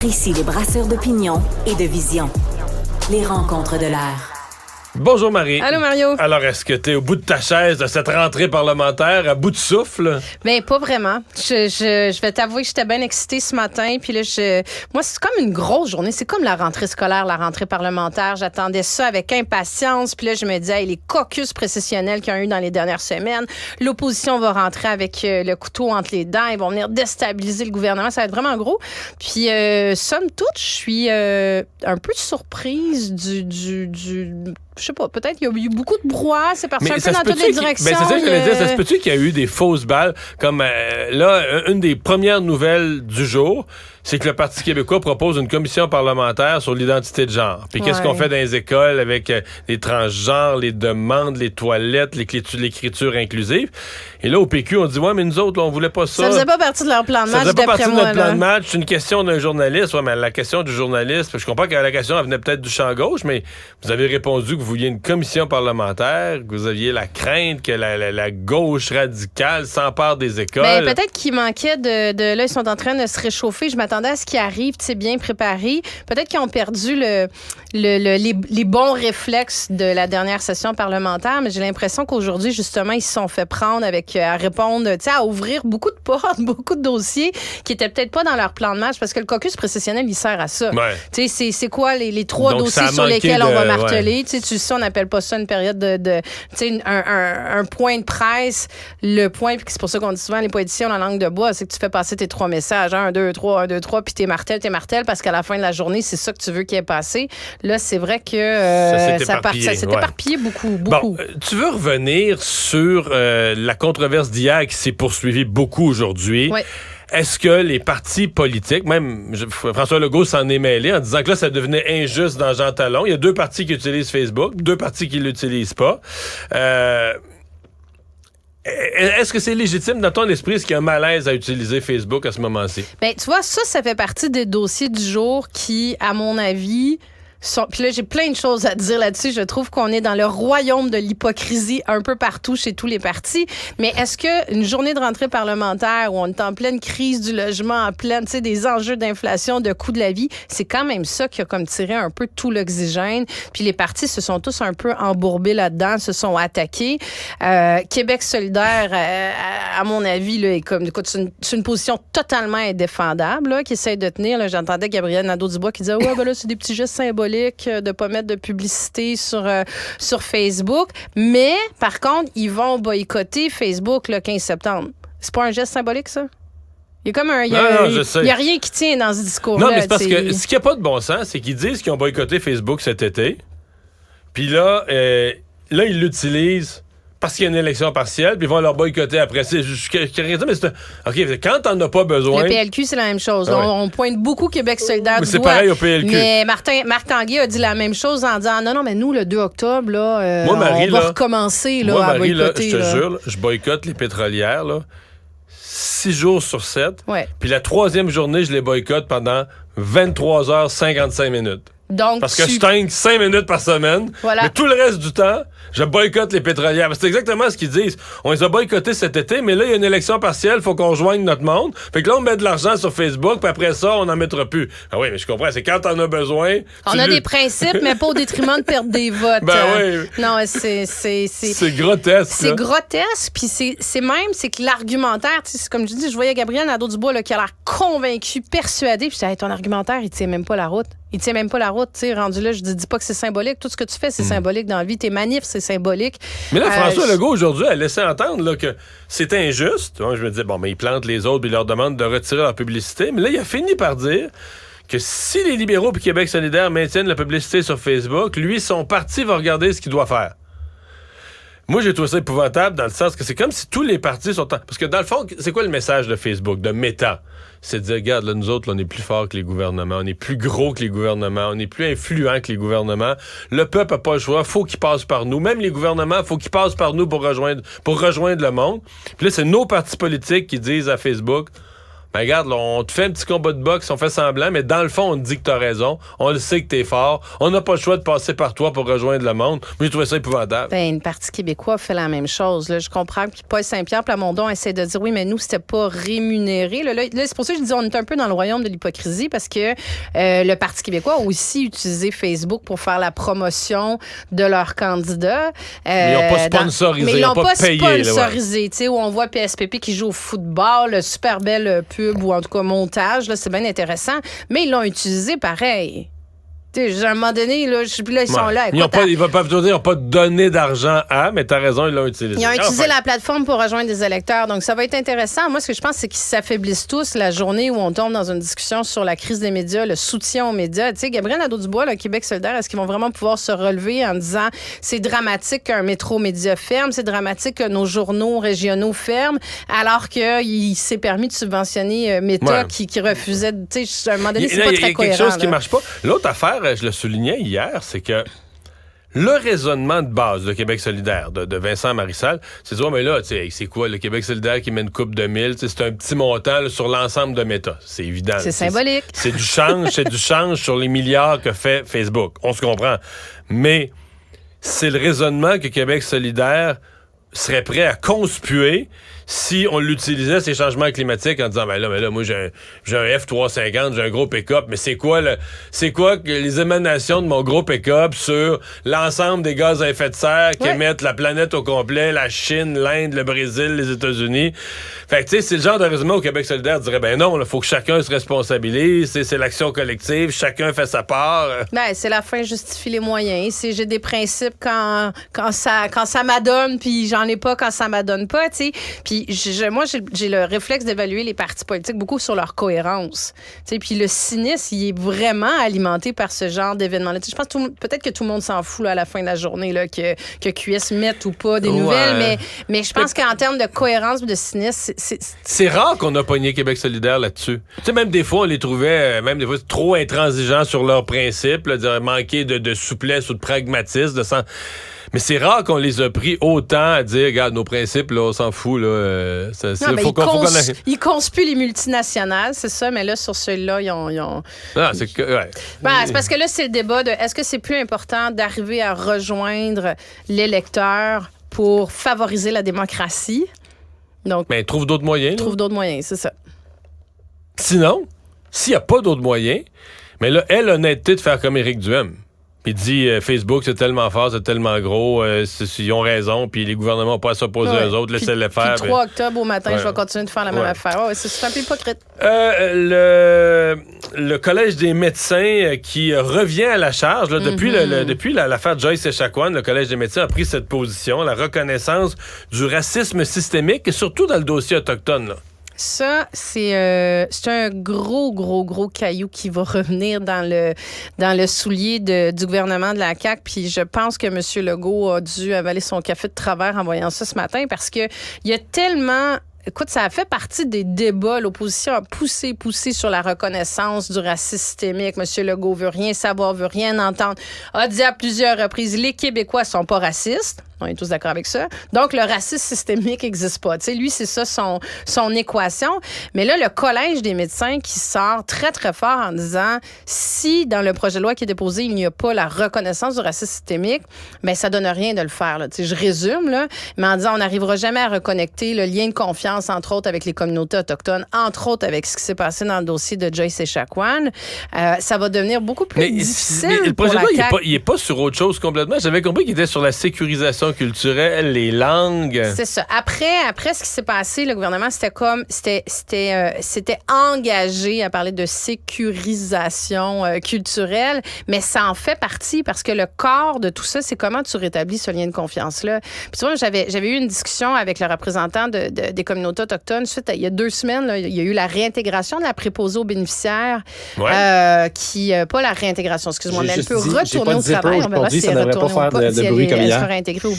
Ici les brasseurs d'opinion et de vision. Les rencontres de l'air. Bonjour Marie. Allô Mario. Alors, est-ce que t'es au bout de ta chaise de cette rentrée parlementaire, à bout de souffle? Ben pas vraiment. Je vais t'avouer que j'étais bien excitée ce matin. Puis là, moi, c'est comme une grosse journée. C'est comme la rentrée scolaire, la rentrée parlementaire. J'attendais ça avec impatience. Puis là, je me disais, hey, les caucus précessionnels qu'il y a eu dans les dernières semaines, l'opposition va rentrer avec le couteau entre les dents. Ils vont venir déstabiliser le gouvernement. Ça va être vraiment gros. Puis, somme toute, je suis un peu surprise je sais pas, peut-être qu'il y a eu beaucoup de brouhaha, c'est parti un peu dans toutes les directions. C'est ça que je voulais dire. Ça se peut-tu qu'il y a eu des fausses balles? Comme là, une des premières nouvelles du jour, c'est que le Parti québécois propose une commission parlementaire sur l'identité de genre. Puis qu'est-ce qu'on fait dans les écoles avec les transgenres, les demandes, les toilettes, l'écriture inclusive? Et là, au PQ, on dit, ouais, mais nous autres, là, on voulait pas ça. Ça faisait pas partie de leur plan de match, ça faisait pas d'après partie moi, de notre plan là. de match. C'est une question d'un journaliste. Ouais, mais la question du journaliste, je comprends que la question elle venait peut-être du champ gauche, mais vous avez répondu que vous vouliez une commission parlementaire, que vous aviez la crainte que la gauche radicale s'empare des écoles. Ben, peut-être qu'il manquait de... Là, ils sont en train de se réchauffer. Je m'attendais à ce qui arrive, tu sais, bien préparé. Peut-être qu'ils ont perdu les bons réflexes de la dernière session parlementaire, mais j'ai l'impression qu'aujourd'hui, justement, ils se sont fait prendre à répondre, tu sais, à ouvrir beaucoup de portes, beaucoup de dossiers qui étaient peut-être pas dans leur plan de match, parce que le caucus précessionnel, il sert à ça. Ouais. Tu sais, c'est quoi les trois Donc, dossiers sur lesquels on va marteler? Ouais. Tu sais, on n'appelle pas ça une période tu sais, un point de presse. Le point, puis c'est pour ça qu'on dit souvent les politiciens ont la langue de bois, c'est que tu fais passer tes trois messages, 1, 2, 3, 1, 2, 3, puis t'es martel, parce qu'à la fin de la journée, c'est ça que tu veux qu'il ait passé. Là, c'est vrai que ça s'est éparpillé beaucoup. Bon, tu veux revenir sur la controverse d'hier qui s'est poursuivie beaucoup aujourd'hui. Oui. Est-ce que les partis politiques, même François Legault s'en est mêlé en disant que là, ça devenait injuste dans Jean Talon. Il y a 2 partis qui utilisent Facebook, 2 partis qui l'utilisent pas. Est-ce que c'est légitime dans ton esprit? Est-ce qu'il y a un malaise à utiliser Facebook à ce moment-ci? Bien, tu vois, ça fait partie des dossiers du jour qui, à mon avis... Puis là, j'ai plein de choses à dire là-dessus. Je trouve qu'on est dans le royaume de l'hypocrisie un peu partout chez tous les partis. Mais est-ce qu'une journée de rentrée parlementaire où on est en pleine crise du logement, en pleine, tu sais, des enjeux d'inflation, de coût de la vie, c'est quand même ça qui a comme tiré un peu tout l'oxygène. Puis les partis se sont tous un peu embourbés là-dedans, se sont attaqués. Québec solidaire, à mon avis, là, écoute, c'est une position totalement indéfendable là, qui essaie de tenir. Là, j'entendais Gabriel Nadeau-Dubois qui disait « Ouais, ben là, c'est des petits gestes symboliques de ne pas mettre de publicité sur Facebook. Mais, par contre, ils vont boycotter Facebook le 15 septembre. C'est pas un geste symbolique, ça? Il y a comme il y a rien qui tient dans ce discours-là. Non, mais c'est parce que ce qui n'a pas de bon sens, c'est qu'ils disent qu'ils ont boycotté Facebook cet été. Puis là, ils l'utilisent parce qu'il y a une élection partielle, puis ils vont leur boycotter après. OK, quand t'en as pas besoin... Le PLQ, c'est la même chose. Ah ouais. On pointe beaucoup Québec solidaire mais du c'est doigt. pareil au PLQ. Mais Marc Tanguay a dit la même chose en disant non, mais nous, le 2 octobre, là, moi, Marie, on va recommencer là, à boycotter. Je te jure, là, je boycotte les pétrolières, là, 6 jours sur 7. Ouais. Puis la 3e journée, je les boycotte pendant 23h55. Donc, parce que je tangue 5 minutes par semaine. Voilà. Mais tout le reste du temps, je boycotte les pétrolières. C'est exactement ce qu'ils disent. On les a boycottés cet été, mais là, il y a une élection partielle, il faut qu'on rejoigne notre monde. Fait que là, on met de l'argent sur Facebook, puis après ça, on n'en mettra plus. Ah oui, mais je comprends, c'est quand t'en as besoin. On a des principes, mais pas au détriment de perdre des votes. Ben oui. Non, c'est grotesque. C'est grotesque, puis c'est que l'argumentaire, c'est comme je dis, je voyais Gabriel Nadeau-Dubois là, qui a l'air convaincu, persuadé, puis je disais, hey, ton argumentaire, il tient même pas la route. Il tient même pas la route, tu sais, rendu là, je dis pas que c'est symbolique. Tout ce que tu fais, c'est symbolique dans la vie. Tes manifs, c'est symbolique. Mais là, François Legault, aujourd'hui, a laissé entendre là, que c'était injuste. Donc, je me disais, bon, mais ils plantent les autres puis ils leur demandent de retirer leur publicité. Mais là, il a fini par dire que si les libéraux puis Québec solidaire maintiennent la publicité sur Facebook, lui, son parti va regarder ce qu'il doit faire. Moi, j'ai trouvé ça épouvantable dans le sens que c'est comme si tous les partis sont... Parce que dans le fond, c'est quoi le message de Facebook, de Meta? C'est de dire, regarde, là, nous autres, là, on est plus forts que les gouvernements, on est plus gros que les gouvernements, on est plus influents que les gouvernements. Le peuple n'a pas le choix, faut qu'il passe par nous. Même les gouvernements, faut qu'ils passent par nous pour rejoindre le monde. Puis là, c'est nos partis politiques qui disent à Facebook, ben regarde, là, on te fait un petit combat de boxe, on fait semblant, mais dans le fond, on te dit que t'as raison, on le sait que t'es fort, on n'a pas le choix de passer par toi pour rejoindre le monde. Moi, j'ai trouvé ça épouvantable. Ben, une partie québécoise fait la même chose. Là. Je comprends que Paul Saint-Pierre Plamondon essaie de dire oui, mais nous, c'était pas rémunéré. Là, c'est pour ça que je dis on est un peu dans le royaume de l'hypocrisie parce que le Parti québécois a aussi utilisé Facebook pour faire la promotion de leurs candidats. Mais ils n'ont pas sponsorisé, mais ils l'ont pas payé. Sponsorisé. Là, ouais. Où on voit PSPP qui joue au football, super belle pub ou en tout cas montage, là, c'est bien intéressant. Mais ils l'ont utilisé pareil. À un moment donné, là, ils sont là. Écoute, ils ne vont pas donner d'argent à, mais t'as raison, ils l'ont utilisé. Ils ont utilisé la plateforme pour rejoindre des électeurs. Donc, ça va être intéressant. Moi, ce que je pense, c'est qu'ils s'affaiblissent tous la journée où on tombe dans une discussion sur la crise des médias, le soutien aux médias. Tu sais, Gabriel Nadeau-Dubois, le Québec solidaire, est-ce qu'ils vont vraiment pouvoir se relever en disant c'est dramatique qu'un métro-média ferme, c'est dramatique que nos journaux régionaux ferment, alors qu'il s'est permis de subventionner Meta qui refusait. Tu sais, à un moment donné, c'est pas très cohérent. Il y a quelque chose qui marche pas. L'autre affaire, je le soulignais hier, c'est que le raisonnement de base de Québec solidaire, de Vincent Marissal, c'est de dire, mais là, c'est quoi le Québec solidaire qui met une coupe de 1000? C'est un petit montant là, sur l'ensemble de Meta. C'est évident. C'est symbolique. C'est du change, sur les milliards que fait Facebook. On se comprend. Mais c'est le raisonnement que Québec solidaire serait prêt à conspuer si on l'utilisait, ces changements climatiques, en disant, ben là, moi, j'ai un F350, j'ai un gros pick-up, mais c'est quoi que les émanations de mon gros pick-up sur l'ensemble des gaz à effet de serre qui émettent la planète au complet, la Chine, l'Inde, le Brésil, les États-Unis. Fait que, tu sais, c'est le genre de résumé au Québec solidaire dirait, ben non, il faut que chacun se responsabilise, c'est l'action collective, chacun fait sa part. Ben, c'est la fin justifie les moyens. J'ai des principes quand ça m'adonne, puis j'en ai pas quand ça m'adonne pas, tu sais. Puis moi, j'ai le réflexe d'évaluer les partis politiques beaucoup sur leur cohérence. Puis le cynisme, il est vraiment alimenté par ce genre d'événements-là. Je pense peut-être que tout le monde s'en fout là, à la fin de la journée là, que QS mette ou pas des nouvelles, mais je pense qu'en termes de cohérence et de cynisme, c'est rare qu'on a pogné Québec solidaire là-dessus. Tu sais, même des fois, on les trouvait trop intransigeants sur leurs principes, là, manquer de souplesse ou de pragmatisme, mais c'est rare qu'on les a pris autant à dire, regarde, nos principes, là, on s'en fout. Là, ils conspuent les multinationales, c'est ça, mais là, sur celui-là, ils ont... Ah, c'est que... Ouais. C'est parce que là, c'est le débat de est-ce que c'est plus important d'arriver à rejoindre l'électeur pour favoriser la démocratie? Donc, mais trouve d'autres moyens. Trouve d'autres moyens, c'est ça. Sinon, s'il n'y a pas d'autres moyens, mais là, elle a l'honnêteté de faire comme Éric Duhem. Il dit Facebook, c'est tellement fort, c'est tellement gros, ils ont raison, puis les gouvernements n'ont pas à s'opposer aux autres, laissez-les faire. Puis 3 octobre au matin, je vais continuer de faire la même affaire. C'est un peu hypocrite. Le Collège des médecins qui revient à la charge, là, depuis l'affaire Joyce Echaquan, le Collège des médecins a pris cette position, la reconnaissance du racisme systémique, et surtout dans le dossier autochtone, là. Ça, c'est un gros caillou qui va revenir dans le soulier du gouvernement de la CAQ. Puis je pense que M. Legault a dû avaler son café de travers en voyant ça ce matin parce que il y a tellement... Écoute, ça a fait partie des débats. L'opposition a poussé sur la reconnaissance du racisme systémique. M. Legault veut rien savoir, veut rien entendre. A dit à plusieurs reprises, les Québécois sont pas racistes. On est tous d'accord avec ça. Donc, le racisme systémique n'existe pas. Tu sais, lui, c'est ça son équation. Mais là, le Collège des médecins qui sort très, très fort en disant si dans le projet de loi qui est déposé, il n'y a pas la reconnaissance du racisme systémique, bien, ça donne rien de le faire. Là. Tu sais, je résume, là, mais en disant on n'arrivera jamais à reconnecter le lien de confiance, entre autres, avec les communautés autochtones, entre autres, avec ce qui s'est passé dans le dossier de Joyce Echaquan. Ça va devenir beaucoup plus difficile. Mais le projet de loi, il n'est pas sur autre chose complètement. J'avais compris qu'il était sur la sécurisation culturelle, les langues. C'est ça. Après ce qui s'est passé, le gouvernement c'était engagé à parler de sécurisation culturelle, mais ça en fait partie parce que le corps de tout ça, c'est comment tu rétablis ce lien de confiance-là. Puis tu vois, j'avais eu une discussion avec le représentant des communautés autochtones. Ensuite, il y a 2 semaines, là, il y a eu la réintégration de la préposée aux bénéficiaires, pas la réintégration, excuse-moi, mais elle peut retourner au travail. On verra si elle retourne ou pas, si elle sera réintégrée ou pas.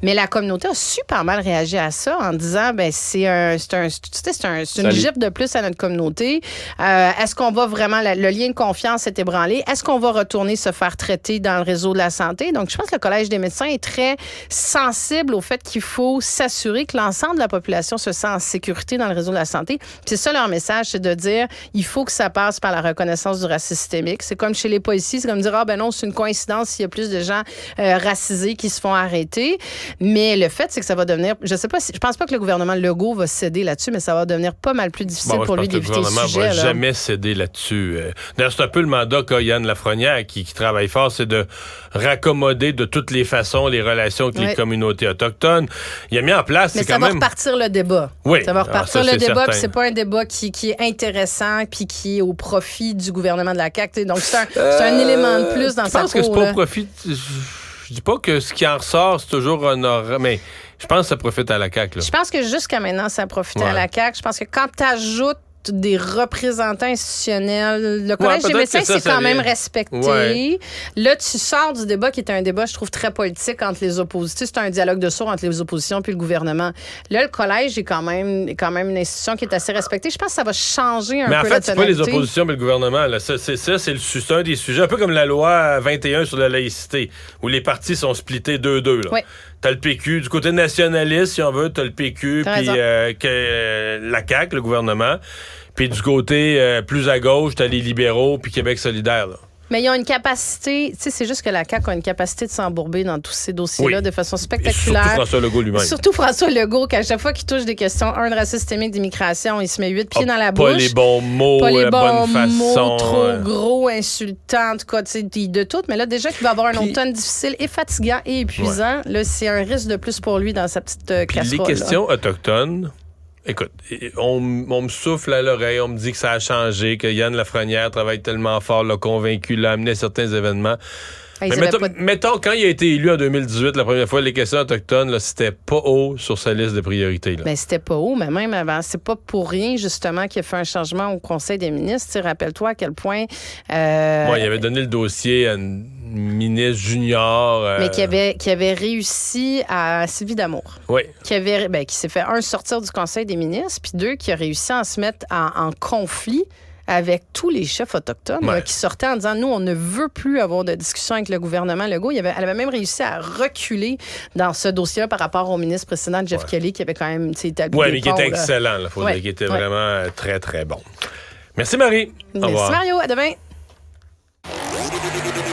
Mais la communauté a super mal réagi à ça en disant c'est une gifle de plus à notre communauté. Est-ce qu'on va vraiment le lien de confiance est ébranlé? Est-ce qu'on va retourner se faire traiter dans le réseau de la santé? Donc, je pense que le Collège des médecins est très sensible au fait qu'il faut s'assurer que l'ensemble de la population se se sent en sécurité dans le réseau de la santé. Puis c'est ça leur message, c'est de dire il faut que ça passe par la reconnaissance du racisme systémique. C'est comme chez les policiers, c'est comme dire non, c'est une coïncidence s'il y a plus de gens racisés qui se font arrêter. Mais le fait, c'est que ça va devenir, je pense pas que le gouvernement Legault va céder là-dessus, mais ça va devenir pas mal plus difficile pour lui d'éviter le sujet. Le gouvernement va jamais céder là-dessus. D'ailleurs, c'est un peu le mandat qu'a Yann Lafrenière qui travaille fort, c'est de raccommoder de toutes les façons les relations avec les communautés autochtones. Il a mis en place... Mais ça va repartir le débat. Oui. Ça va repartir le débat, puis c'est pas un débat qui est intéressant puis qui est au profit du gouvernement de la CAQ. Donc, c'est un élément de plus dans sa cour. Je pense que c'est pas au profit... Je dis pas que ce qui en ressort, c'est toujours honorable, mais je pense que ça profite à la CAQ. Là. Je pense que jusqu'à maintenant, ça profite à la CAQ. Je pense que quand tu ajoutes des représentants institutionnels. Le Collège des médecins, c'est quand même respecté. Ouais. Là, tu sors du débat qui est un débat, je trouve, très politique entre les oppositions. C'est un dialogue de sourds entre les oppositions puis le gouvernement. Là, le Collège est quand même une institution qui est assez respectée. Je pense que ça va changer un peu la tonalité. Mais en fait, c'est pas les oppositions mais le gouvernement. Là. C'est un des sujets, un peu comme la loi 21 sur la laïcité, où les partis sont splittés 2-2. Là. Oui. T'as le PQ. Du côté nationaliste, si on veut, t'as le PQ, puis la CAQ, le gouvernement. Puis du côté plus à gauche, t'as les libéraux, puis Québec solidaire. Là. Mais ils ont une capacité, tu sais, c'est juste que la CAQ a une capacité de s'embourber dans tous ces dossiers-là de façon spectaculaire. Et surtout François Legault lui-même. Surtout François Legault, qu'à chaque fois qu'il touche des questions, de racisme systémique, d'immigration, il se met 8 pieds dans la bouche. Pas les bons mots, pas les la bons bonne mots, façon. trop gros, insultants, en tout cas, tu sais, de tout. Mais là, déjà qu'il va avoir un automne difficile et fatigant et épuisant, là, c'est un risque de plus pour lui dans sa petite casserole. Les questions autochtones... Écoute, on me souffle à l'oreille, on me dit que ça a changé, que Yann Lafrenière travaille tellement fort, l'a convaincu, l'a amené à certains événements. Mais mettons, quand il a été élu en 2018, la première fois, les questions autochtones, là, c'était pas haut sur sa liste de priorités. Là. Mais c'était pas haut, mais même avant, c'est pas pour rien, justement, qu'il a fait un changement au Conseil des ministres. T'sais, rappelle-toi à quel point... il avait donné le dossier à une ministre junior... Mais qui avait réussi à Sylvie Damour. Oui. Qui s'est fait, un, sortir du Conseil des ministres, puis deux, qui a réussi à se mettre en conflit avec tous les chefs autochtones là, qui sortaient en disant, nous, on ne veut plus avoir de discussion avec le gouvernement Legault. Elle avait même réussi à reculer dans ce dossier-là par rapport au ministre précédent, Jeff Kelly, qui avait quand même établi des mais qui était excellent. Il faut dire qu'il était vraiment très, très bon. Merci, Marie. Merci, Mario. À demain.